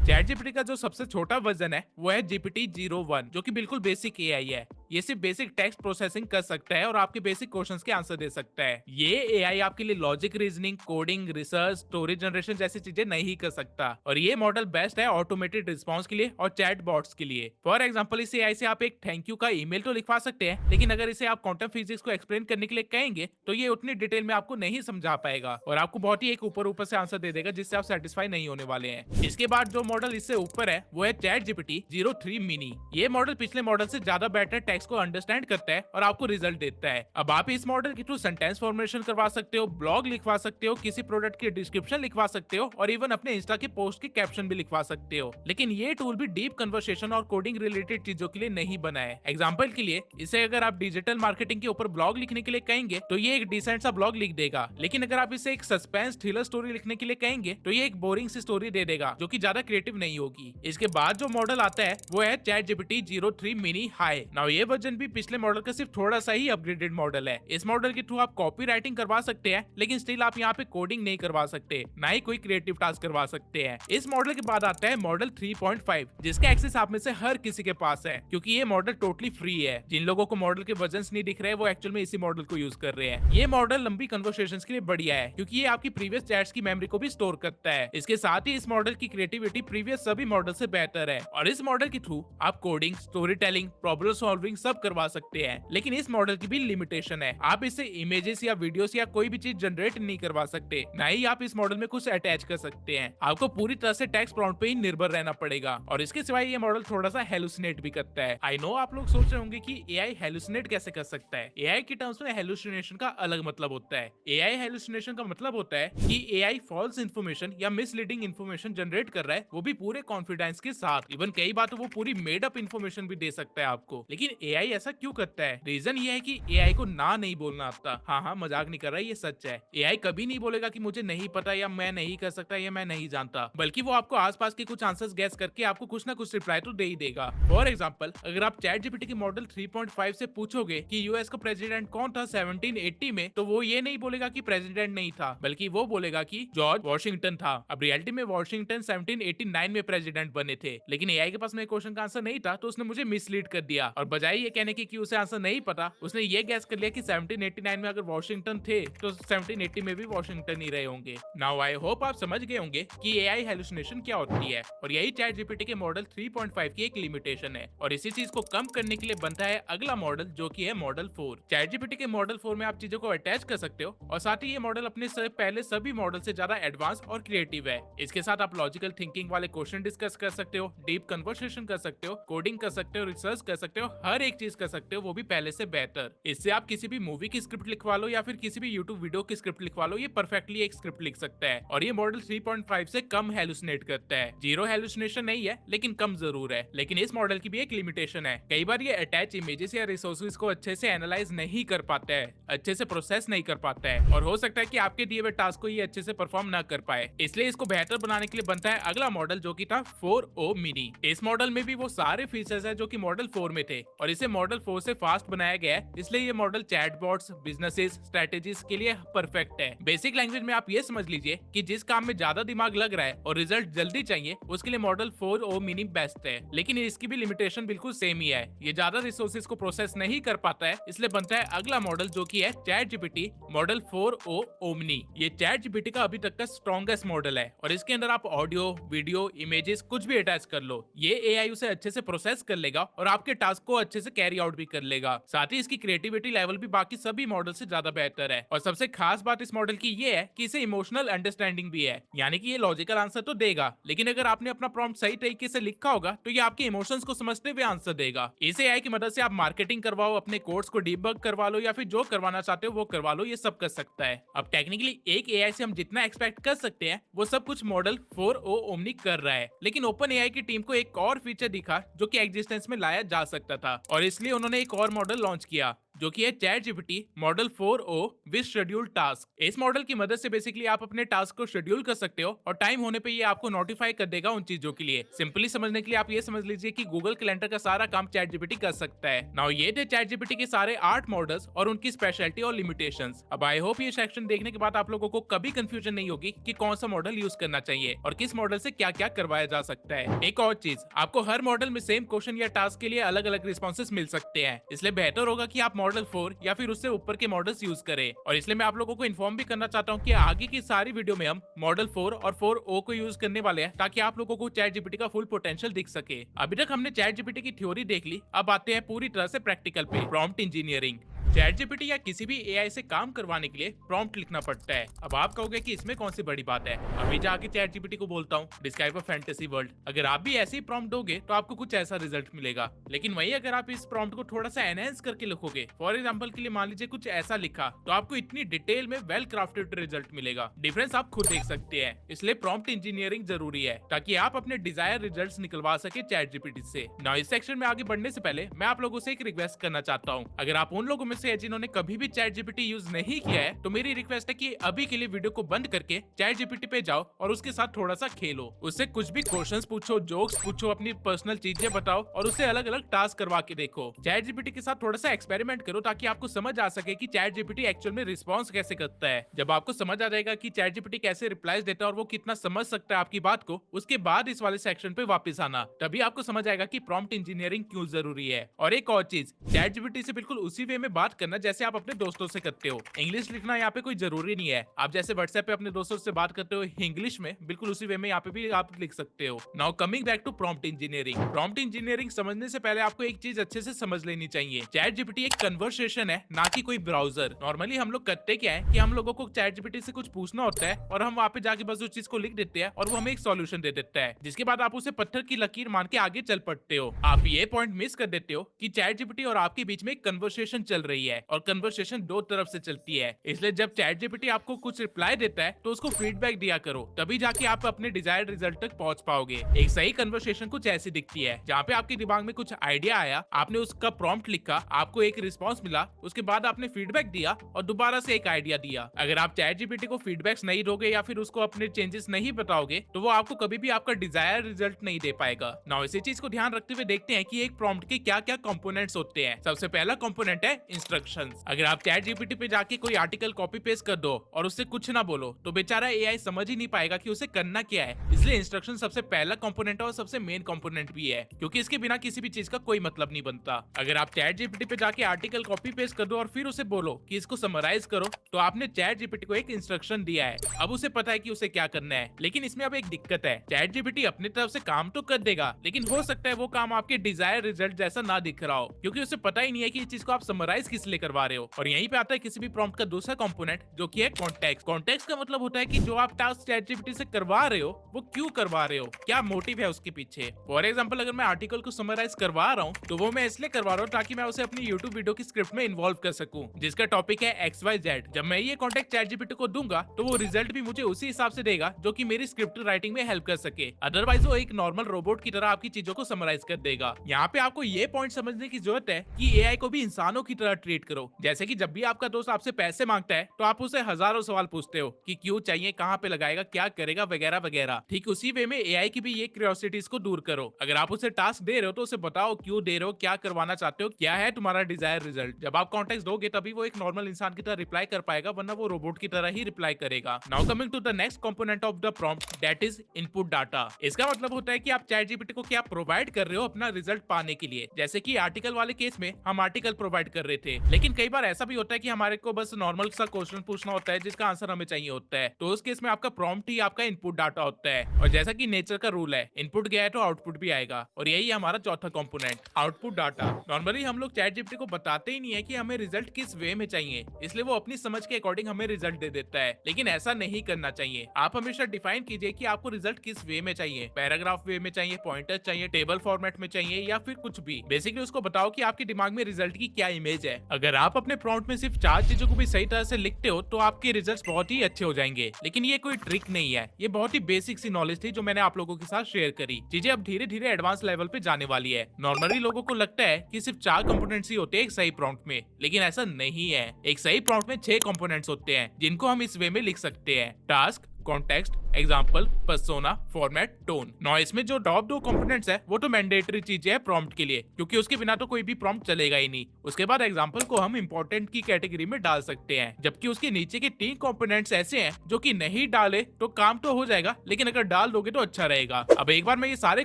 ChatGPT का जो सबसे छोटा वर्जन है वो है GPT-01 जो कि बिल्कुल बेसिक AI है। ये सिर्फ बेसिक टेक्स्ट प्रोसेसिंग कर सकता है और आपके बेसिक क्वेश्चंस के आंसर दे सकता है। ये AI आपके लिए logic reasoning, coding, research, story generation जैसी चीजें नहीं कर सकता और ये मॉडल बेस्ट है ऑटोमेटेड रिस्पॉन्स के लिए और चैट बॉट्स के लिए। फॉर एग्जांपल इस AI से आप एक थैंक यू का ईमेल तो लिखवा सकते हैं, लेकिन अगर इसे आप क्वांटम फिजिक्स को एक्सप्लेन करने के लिए कहेंगे तो ये उतनी डिटेल में आपको नहीं समझा पाएगा और आपको बहुत ही एक ऊपर ऊपर से आंसर दे देगा जिससे आप सेटिस्फाई नहीं होने वाले हैं। इसके बाद जो मॉडल इससे ऊपर है वो है ChatGPT-03 मिनी। ये मॉडल पिछले मॉडल से ज्यादा बेटर टेक्स्ट को अंडरस्टैंड करता है और आपको रिजल्ट देता है। अब आप इस मॉडल के थ्रू सेंटेंस फॉर्मेशन करवा सकते हो, ब्लॉग लिखवा सकते हो, किसी प्रोडक्ट की डिस्क्रिप्शन लिखवा सकते हो और इवन अपने इंस्टा के पोस्ट के कैप्शन भी लिखवा सकते हो। लेकिन ये टूल भी डीप कन्वर्सेशन और कोडिंग रिलेटेड चीजों के लिए नहीं बना है। एग्जाम्पल के लिए इसे अगर आप डिजिटल मार्केटिंग के ऊपर ब्लॉग लिखने के लिए कहेंगे तो ये एक डिसेंट सा ब्लॉग लिख देगा, लेकिन अगर आप इसे एक सस्पेंस थ्रिलर स्टोरी लिखने के लिए कहेंगे तो ये एक बोरिंग सी स्टोरी दे देगा जो कि ज्यादा क्रिएटिव नहीं होगी। इसके बाद जो मॉडल आता है वो है ChatGPT-03 मिनी हाई। नाउ ये वर्जन भी पिछले मॉडल का सिर्फ थोड़ा सा ही अपग्रेडेड मॉडल है। इस मॉडल के थ्रू आप कॉपी राइटिंग करवा सकते हैं, लेकिन स्टिल आप यहाँ पे कोडिंग नहीं करवा सकते, ना ही कोई क्रिएटिव टास्क करवा सकते हैं। इस मॉडल के बाद आता है मॉडल 3.5 जिसका एक्सेस आप में से हर किसी के पास है क्योंकि ये मॉडल टोटली फ्री है। जिन लोगों को मॉडल के वर्जन्स नहीं दिख रहे वो एक्चुअल में इसी मॉडल को यूज कर रहे हैं। ये मॉडल लंबी कन्वर्सेशंस के लिए बढ़िया है क्योंकि ये आपकी प्रीवियस चैट्स की मेमोरी को भी स्टोर करता है। इसके साथ ही इस मॉडल की क्रिएटिविटी प्रीवियस सभी मॉडल से बेहतर है और इस मॉडल के थ्रू आप coding, story telling, problem solving सब करवा सकते हैं। लेकिन इस मॉडल की भी लिमिटेशन है, आप इससे इमेजेस या वीडियोस या कोई भी चीज जनरेट नहीं करवा सकते, ना ही आप इस मॉडल में कुछ अटैच कर सकते हैं। आपको पूरी तरह से टेक्स्ट प्रॉम्प्ट पे ही निर्भर रहना पड़ेगा और इसके सिवाय ये मॉडल थोड़ा सा हेलुसिनेट भी करता है। आई नो आप लोग सोच रहे होंगे कि AI हेलुसिनेट कैसे कर सकता है। AI की टर्म्स में हेलुसिनेशन का अलग मतलब होता है। AI हेलुसिनेशन का मतलब होता है कि AI फॉल्स इन्फॉर्मेशन या मिसलीडिंग इन्फॉर्मेशन जनरेट कर रहा है, वो भी पूरे कॉन्फिडेंस के साथ। इवन कई बार तो वो पूरी मेड अप इन्फॉर्मेशन भी दे सकता है आपको। लेकिन AI ऐसा क्यों करता है? रीजन ये है कि AI को ना नहीं बोलना आता। हाँ, मजाक नहीं कर रहा, ये सच है। AI कभी नहीं बोलेगा कि मुझे नहीं पता या मैं नहीं कर सकता या मैं नहीं जानता, बल्कि वो आपको आसपास के कुछ आंसर्स गैस करके आपको कुछ ना कुछ रिप्लाई तो दे ही देगा। फॉर एग्जांपल, अगर आप ChatGPT के मॉडल 3.5 से पूछोगे कि यूएस का प्रेसिडेंट कौन था 1780 में, तो वो ये नहीं बोलेगा कि प्रेसिडेंट नहीं था, बल्कि वो बोलेगा कि जॉर्ज वॉशिंगटन था। अब रियलिटी में वॉशिंगटन 1789 में प्रेसिडेंट बने थे, लेकिन AI के पास मेरे क्वेश्चन का आंसर नहीं था तो उसने मुझे मिसलीड कर दिया और बजाय ये कहने की कि उसे आंसर नहीं पता, उसने ये गैस कर लिया कि 1789 में अगर वॉशिंगटन थे तो 1780 में भी वॉशिंगटन ही रहे होंगे। नाउ आई होप आप समझ गए होंगे कि AI हेलुसिनेशन क्या होती है और यही ChatGPT के मॉडल 3.5 की एक लिमिटेशन है और इसी चीज को कम करने के लिए बनता है अगला मॉडल जो कि है मॉडल 4। ChatGPT के मॉडल 4 में आप चीजों को अटैच कर सकते हो और साथ ही ये मॉडल अपने से पहले सभी मॉडल से ज्यादा एडवांस और क्रिएटिव है। इसके साथ आप लॉजिकल थिंकिंग वाले क्वेश्चन डिस्कस कर सकते हो, डीप कन्वर्सेशन कर सकते हो, कोडिंग कर सकते हो, रिसर्च कर सकते हो, हर एक चीज कर सकते हो, वो भी पहले से बेहतर। इससे आप किसी भी मूवी की स्क्रिप्ट लिखवा लो या फिर किसी भी यूट्यूब वीडियो की स्क्रिप्ट लिखवा लो, ये परफेक्टली एक स्क्रिप्ट लिख सकता है और ये मॉडल 3.5 से कम हेलुसिनेट करता है। जीरो हेलुसिनेशन नहीं है लेकिन कम जरूर है। लेकिन इस मॉडल की भी एक लिमिटेशन है, कई बार ये अटैच इमेजेस या रिसोर्सेज को अच्छे से एनालाइज नहीं कर पाता है, अच्छे से प्रोसेस नहीं कर पाता है और हो सकता है कि आपके दिए हुए टास्क को ये अच्छे से परफॉर्म ना कर पाए। इसलिए इसको बेहतर बनाने के लिए बनता है अगला मॉडल जो कि था 4o मिनी। इस मॉडल में भी वो सारे फीचर्स है जो कि मॉडल 4 में थे और इसे मॉडल 4 से फास्ट बनाया गया है, इसलिए ये मॉडल चैटबॉट्स, बिजनेसेस, स्ट्रेटेजीज के लिए परफेक्ट है। बेसिक लैंग्वेज में आप ये समझ लीजिए कि जिस काम में ज्यादा दिमाग लग रहा है और रिजल्ट जल्दी चाहिए उसके लिए मॉडल 4o मिनी बेस्ट है। लेकिन इसकी भी लिमिटेशन बिल्कुल सेम ही है, ये ज्यादा रिसोर्सेज को प्रोसेस नहीं कर पाता है, इसलिए बनता है अगला मॉडल जो कि है ChatGPT मॉडल 4o ओमनी। ये ChatGPT का अभी तक का स्ट्रॉन्गेस्ट मॉडल है और इसके अंदर आप ऑडियो, वीडियो, इमेजेस कुछ भी अटैच कर लो, ये AI उसे अच्छे से प्रोसेस कर लेगा और आपके टास्क को अच्छे से कैरी आउट भी कर लेगा। साथ ही इसकी क्रिएटिविटी लेवल भी बाकी सभी मॉडल से ज्यादा बेहतर है। और सबसे खास बात इस मॉडल की ये है कि इसे इमोशनल अंडरस्टैंडिंग भी है, यानी कि ये लॉजिकल आंसर तो देगा, लेकिन अगर आपने अपना प्रॉम्प्ट सही तरीके से लिखा होगा तो ये आपके इमोशंस को समझते हुए आंसर देगा। इस एआई की मदद से आप मार्केटिंग करवाओ, अपने कोड्स को डीबग करवा लो, या फिर जो करवाना चाहते हो वो करवा लो, ये सब कर सकता है। अब टेक्निकली एक एआई से हम जितना एक्सपेक्ट कर सकते हैं वो सब कुछ मॉडल 4o ओमनी कर रहा है, लेकिन ओपन एआई की टीम को एक और फीचर दिखा जो कि एग्जिस्टेंस में लाया जा सकता था, और इसलिए उन्होंने एक और मॉडल लॉन्च किया जो कि है ChatGPT model 4o with schedule task. इस मॉडल की मदद से बेसिकली आप अपने टास्क को शेड्यूल कर सकते हो और टाइम होने पे ये आपको नोटिफाई कर देगा उन चीजों के लिए। सिंपली समझने के लिए आप ये समझ लीजिए कि गूगल कैलेंडर का सारा काम ChatGPT कर सकता है। नाउ ये थे ChatGPT के सारे 8 मॉडल्स और उनकी स्पेशलिटी और लिमिटेशंस। अब आई होप ये सेक्शन देखने के बाद आप लोगों को कभी कंफ्यूजन नहीं होगी कि कौन सा मॉडल यूज करना चाहिए और किस मॉडल से क्या क्या करवाया जा सकता है। एक और चीज, आपको हर मॉडल में सेम क्वेश्चन या टास्क के लिए अलग अलग रिस्पॉन्सेस मिल सकते हैं, इसलिए बेहतर होगा कि आप मॉडल 4 या फिर उससे ऊपर के मॉडल्स यूज करें। और इसलिए मैं आप लोगों को इन्फॉर्म भी करना चाहता हूं कि आगे की सारी वीडियो में हम मॉडल 4 और 4o को यूज करने वाले हैं, ताकि आप लोगों को ChatGPT का फुल पोटेंशियल दिख सके। अभी तक हमने ChatGPT की थ्योरी देख ली, अब आते हैं पूरी तरह से प्रैक्टिकल पे, प्रॉम्प्ट इंजीनियरिंग। ChatGPT या किसी भी एआई से काम करवाने के लिए प्रॉम्प्ट लिखना पड़ता है। अब आप कहोगे कि इसमें कौन सी बड़ी बात है, अभी जाके ChatGPT को बोलता हूँ डिस्क्राइब अ फैंटेसी वर्ल्ड। अगर आप भी ऐसे ही प्रॉम्प्ट दोगे तो आपको कुछ ऐसा रिजल्ट मिलेगा, लेकिन वही अगर आप इस प्रॉम्प्ट को थोड़ा सा एनहेंस करके लिखोगे, फॉर एग्जांपल के लिए मान लीजिए कुछ ऐसा लिखा, तो आपको इतनी डिटेल में वेल क्राफ्टेड रिजल्ट मिलेगा। डिफरेंस आप खुद देख सकते हैं, इसलिए प्रॉम्प्ट इंजीनियरिंग जरूरी है ताकि आप अपने डिजायर रिजल्ट्स निकलवा सके ChatGPT से। नाउ इस सेक्शन में आगे बढ़ने से पहले मैं आप लोगों से एक रिक्वेस्ट करना चाहता हूँ। अगर आप उन लोगों में से जिन्होंने कभी भी ChatGPT यूज नहीं किया है तो मेरी रिक्वेस्ट है कि अभी के लिए वीडियो को बंद करके ChatGPT पे जाओ और उसके साथ थोड़ा सा खेलो, उससे कुछ भी क्वेश्चंस पूछो, जोक्स पूछो, अपनी पर्सनल चीजें बताओ और उससे अलग अलग टास्क करवा के देखो। ChatGPT के साथ थोड़ा सा एक्सपेरिमेंट करो ताकि आपको समझ आ सके कि ChatGPT एक्चुअल में रिस्पॉन्स कैसे करता है। जब आपको समझ आ जाएगा कि ChatGPT कैसे रिप्लाईज देता है और वो कितना समझ सकता है आपकी बात को, उसके बाद इस वाले सेक्शन पे वापस आना, तभी आपको समझ आएगा कि प्रॉम्प्ट इंजीनियरिंग क्यों जरूरी है। और एक और चीज, ChatGPT से बिल्कुल उसी वे में बात करना जैसे आप अपने दोस्तों से करते हो। इंग्लिश लिखना यहाँ पे कोई जरूरी नहीं है, आप जैसे व्हाट्सएप पे अपने दोस्तों से बात करते हो इंग्लिश में, बिल्कुल उसी वे में यहाँ पे भी आप लिख सकते हो। Now coming back to prompt engineering. Prompt engineering समझने से पहले आपको एक चीज अच्छे से समझ लेनी चाहिए, ChatGPT एक कन्वर्सेशन है, ना कि कोई ब्राउजर। नॉर्मली हम लोग करते क्या है कि हम लोगों को ChatGPT से कुछ पूछना होता है और हम वहाँ पे जाके बस उस चीज को लिख देते हैं और वो हमें एक सॉल्यूशन दे देता है, जिसके बाद आप उसे पत्थर की लकीर मान के आगे चल पड़ते हो। आप ये पॉइंट मिस कर देते हो कि ChatGPT और आपके बीच में एक कन्वर्सेशन चल रही है और कन्वर्सेशन दो तरफ से चलती है। इसलिए जब ChatGPT आपको कुछ रिप्लाई देता है तो उसको फीडबैक दिया करो, तभी जाके आप अपने डिजायर्ड रिजल्ट तक पहुंच पाओगे। एक सही कन्वर्सेशन कुछ ऐसी दिखती है जहाँ पे आपके दिमाग में कुछ आइडिया आया, आपने उसका प्रॉम्प्ट लिखा, आपको एक रिस्पॉन्स मिला, उसके बाद आपने फीडबैक दिया और दोबारा से एक आइडिया दिया। अगर आप ChatGPT को फीडबैक्स नहीं दोगे या फिर उसको अपने चेंजेस नहीं बताओगे तो वो आपको कभी भी आपका डिजायर रिजल्ट नहीं दे पाएगा। नाउ इसी चीज को ध्यान रखते हुए देखते हैं कि एक प्रॉम्प्ट के क्या क्या कंपोनेंट्स होते हैं। सबसे पहला कंपोनेंट है इंस्ट्रक्शंस। अगर आप ChatGPT पे जाके कोई आर्टिकल कॉपी पेस्ट कर दो और उससे कुछ ना बोलो तो बेचारा एआई समझ ही नहीं पाएगा कि उसे करना क्या है। इसलिए इंस्ट्रक्शन सबसे पहला कंपोनेंट है और सबसे मेन कंपोनेंट भी है, क्योंकि इसके बिना किसी भी चीज का कोई मतलब नहीं बनता। अगर आप ChatGPT पे जाके आर्टिकल कॉपी पेस्ट कर दो और फिर उसे बोलो कि इसको समराइज करो, तो आपने ChatGPT को एक इंस्ट्रक्शन दिया है, अब उसे पता है कि उसे क्या करना है। लेकिन इसमें अब एक दिक्कत है, ChatGPT अपनी तरफ से काम तो कर देगा, लेकिन हो सकता है वो काम आपके डिजायर रिजल्ट जैसा ना दिख रहा हो, क्योंकि उसे पता ही नहीं है कि इस चीज को आप समराइज किस लिए करवा रहे हो। और यहीं पे आता है किसी भी प्रॉम्प्ट का दूसरा कंपोनेंट जो कि है कॉन्टेक्स्ट। कॉन्टेक्स्ट का मतलब होता है कि जो आप टास्क ChatGPT से करवा रहे हो वो क्यों करवा रहे हो, क्या मोटिव है उसके पीछे। फॉर एग्जांपल अगर मैं आर्टिकल को समराइज करवा रहा हूँ तो वो मैं इसलिए करवा रहा हूँ ताकि मैं उसे अपनी YouTube वीडियो की स्क्रिप्ट में इन्वॉल्व कर सकूं, जिसका टॉपिक है XYZ। जब मैं ये कॉन्टेक्ट ChatGPT को दूंगा तो वो रिजल्ट भी मुझे उसी हिसाब से देगा जो कि मेरी स्क्रिप्ट राइटिंग में हेल्प कर सके, अदरवाइज वो एक नॉर्मल रोबोट की तरह आपकी चीजों को समराइज कर देगा। यहाँ पे आपको ये पॉइंट समझने की जरूरत है कि एआई को भी इंसानों की तरह ट्रीट करो। जैसे कि जब भी आपका दोस्त आपसे पैसे मांगता है तो आप उसे हजारों सवाल पूछते हो कि क्यों चाहिए, कहाँ पे लगाएगा, क्या करेगा, वगैरह वगैरह। ठीक उसी वे में एआई की भी ये क्यूरियोसिटीज को दूर करो। अगर आप उसे टास्क दे रहे हो तो उसे बताओ क्यों दे रहे हो, क्या करवाना चाहते हो, क्या है तुम्हारा डिजायर रिजल्ट। जब आप कॉन्टेक्स्ट दोगे तभी वो एक नॉर्मल इंसान की तरह रिप्लाई कर पाएगा, वरना वो रोबोट की तरह ही रिप्लाई करेगा। Now coming to the next component of the prompt, that is input data. इसका मतलब होता है कि आप ChatGPT को क्या प्रोवाइड कर रहे हो अपना रिजल्ट पाने के लिए। जैसे कि आर्टिकल वाले केस में हम आर्टिकल प्रोवाइड कर रहे थे, थे। लेकिन कई बार ऐसा भी होता है कि हमारे को बस नॉर्मल सा क्वेश्चन पूछना होता है जिसका आंसर हमें चाहिए होता है, तो उस केस में आपका प्रॉम्प्ट ही आपका इनपुट डाटा होता है। और जैसा कि नेचर का रूल है, इनपुट गया है तो आउटपुट भी आएगा, और यही है हमारा चौथा कंपोनेंट, आउटपुट डाटा। नॉर्मली हम लोग चैट जीपीटी को बताते ही नहीं है कि हमें रिजल्ट किस वे में चाहिए, इसलिए वो अपनी समझ के अकॉर्डिंग हमें रिजल्ट दे देता है। लेकिन ऐसा नहीं करना चाहिए। आप हमेशा डिफाइन कीजिए कि आपको रिजल्ट किस वे में चाहिए, पैराग्राफ वे में चाहिए, पॉइंटर चाहिए, टेबल फॉर्मेट में चाहिए, या फिर कुछ भी। बेसिकली उसको बताओ कि आपके दिमाग में रिजल्ट की क्या इमेज है। अगर आप अपने प्रॉम्प्ट में सिर्फ 4 चीजों को भी सही तरह से लिखते हो तो आपके रिजल्ट्स बहुत ही अच्छे हो जाएंगे। लेकिन ये कोई ट्रिक नहीं है, ये बहुत ही बेसिक सी नॉलेज थी जो मैंने आप लोगों के साथ शेयर करी। चीजें अब धीरे धीरे एडवांस लेवल पे जाने वाली है। नॉर्मली लोगों को लगता है कि सिर्फ 4 कंपोनेंट्स ही होते हैं एक सही प्रॉम्प्ट में, लेकिन ऐसा नहीं है। एक सही प्रॉम्प्ट में 6 कंपोनेंट्स होते हैं जिनको हम इस वे में लिख सकते हैं: task, context, example, persona, format, tone. नौ इसमें जो टॉप 2 कंपोनेंट्स है वो तो मैंडेटरी चीजें है प्रॉम्प्ट के लिए, क्योंकि उसके बिना तो कोई भी प्रॉम्प्ट चलेगा ही नहीं। उसके बाद एग्जाम्पल को हम इंपॉर्टेंट की कैटेगरी में डाल सकते हैं, जबकि उसके नीचे के 3 कंपोनेंट्स ऐसे हैं जो कि नहीं डाले तो काम तो हो जाएगा, लेकिन अगर डाल दोगे तो अच्छा रहेगा। अब एक बार मैं ये सारे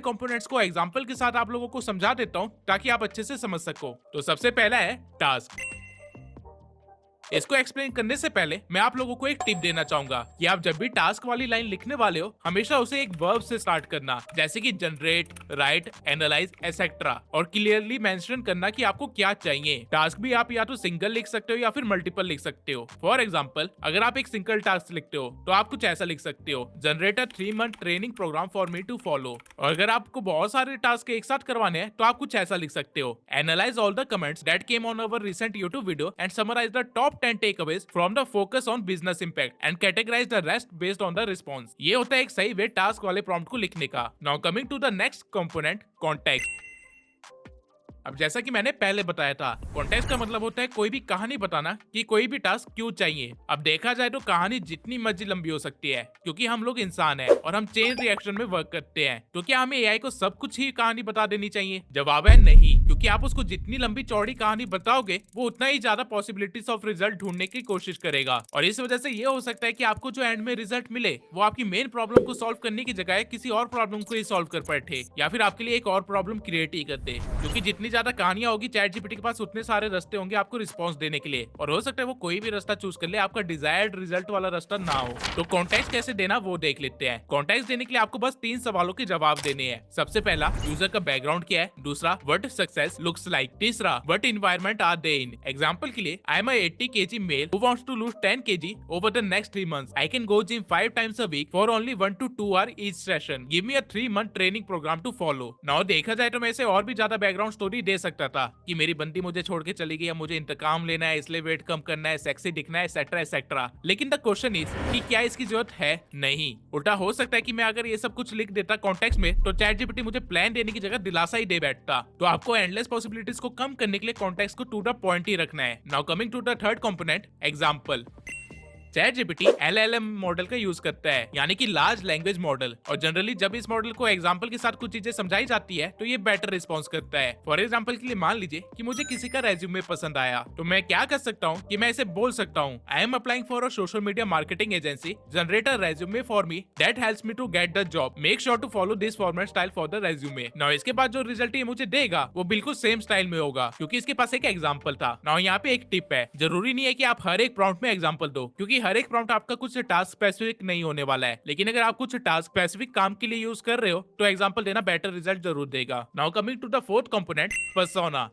कंपोनेंट्स को एग्जाम्पल के साथ आप लोगों को समझा देता हूँ ताकि आप अच्छे से समझ सको। तो सबसे पहला है टास्क। इसको एक्सप्लेन करने से पहले मैं आप लोगों को एक टिप देना चाहूंगा कि आप जब भी टास्क वाली लाइन लिखने वाले हो, हमेशा उसे एक वर्ब से स्टार्ट करना, जैसे कि जनरेट, राइट, एनालाइज, एसेट्रा, और क्लियरली मेंशन करना कि आपको क्या चाहिए। टास्क भी आप या तो सिंगल लिख सकते हो या फिर मल्टीपल लिख सकते हो। फॉर एग्जाम्पल, अगर आप एक सिंगल टास्क लिखते हो तो आप कुछ ऐसा लिख सकते हो: generate a 3-month training program for me to follow. और अगर आपको बहुत सारे टास्क एक साथ करवाने हैं तो आप कुछ ऐसा लिख सकते हो: analyse all the comments that came on our recent YouTube video and summarise the top 10 takeaways from the focus on business impact and categorize the rest based on the response। ये होता है एक सही वे टास्क वाले prompt को लिखने का। Now coming to the next component, context। अब जैसा कि मैंने पहले बताया था, कॉन्टेक्स्ट का मतलब होता है कोई भी कहानी बताना कि कोई भी टास्क क्यों चाहिए। अब देखा जाए तो कहानी जितनी मर्जी लंबी हो सकती है, क्योंकि हम लोग इंसान हैं और हम चेन रिएक्शन में वर्क करते हैं। तो क्या हमें एआई को सब कुछ ही कहानी बता देनी चाहिए? जवाब है नहीं, क्योंकि आप उसको जितनी लंबी चौड़ी कहानी बताओगे वो उतना ही ज्यादा पॉसिबिलिटीज ऑफ रिजल्ट ढूंढने की कोशिश करेगा। और इस वजह से ये हो सकता है कि आपको जो एंड में रिजल्ट मिले वो आपकी मेन प्रॉब्लम को सॉल्व करने की जगह किसी और प्रॉब्लम को ही सॉल्व कर बैठे, या फिर आपके लिए एक और प्रॉब्लम क्रिएट ही कर दे। क्योंकि जितनी ज्यादा कहानियां होगी चैट जीपीटी के पास, उतने सारे रास्ते होंगे आपको रिस्पांस देने के लिए, और हो सकता है वो कोई भी रास्ता चूज कर ले, आपका डिजायर्ड रिजल्ट वाला रास्ता ना हो। तो कॉन्टेक्स्ट कैसे देना वो देख लेते हैं। कॉन्टेक्स्ट देने के लिए आपको बस 3 सवालों के जवाब देने हैं। सबसे पहला, यूजर का बैकग्राउंड क्या है। दूसरा, व्हाट सक्सेस लुक्स लाइक। तीसरा, what environment are they in. Example के लिए, I am a 80 kg male who wants to lose 10 kg over the next 3 months। I can go gym 5 times a week for only 1 to 2 hours each session। Give me a 3-month training program to follow. Now देखा जाए तो मैं इसे और भी ज्यादा background story they सकता था कि मेरी बंदी मुझे छोड़ के चली गई, या मुझे इंतकाम लेना है इसलिए वेट कम करना है, सेक्सी दिखना है, एसेट्रा एसेट्रा। लेकिन द क्वेश्चन इज कि क्या इसकी जरूरत है? नहीं। उल्टा हो सकता है कि मैं अगर ये सब कुछ लिख देता कॉन्टेक्स्ट में तो चैट जीपीटी मुझे प्लान देने की जगह दिलासा ही दे बैठता। तो आपको एंडलेस पॉसिबिलिटीज को कम करने के लिए कॉन्टेक्स्ट को टू द पॉइंट ही रखना है। Now coming to the third component, example. ChatGPT LLM model का यूज करता है, यानी कि लार्ज लैंग्वेज मॉडल। और जनरली जब इस मॉडल को एग्जांपल के साथ कुछ चीजें समझाई जाती है तो ये बेटर रिस्पॉन्स करता है। फॉर एग्जांपल के लिए मान लीजिए कि मुझे किसी का रेज्यूमे पसंद आया, तो मैं क्या कर सकता हूँ कि मैं इसे बोल सकता हूँ: I am applying for a social media marketing agency, generate a resume for me that helps me to get the job, make sure to follow this format style for the resume. Now इसके बाद जो result ये मुझे देगा वो बिल्कुल same style में होगा, क्योंकि इसके पास एक एग्जाम्पल था। नाउ यहाँ पे एक टिप है, जरूरी नहीं है कि आप हर एक प्रॉम्प्ट में एग्जाम्पल दो, क्योंकि हर एक प्रॉम्प्ट आपका कुछ टास्क स्पेसिफिक नहीं होने वाला है। लेकिन अगर आप कुछ टास्क स्पेसिफिक काम के लिए यूज कर रहे हो तो एग्जांपल देना बेटर रिजल्ट जरूर देगा। Now coming to the fourth component, persona.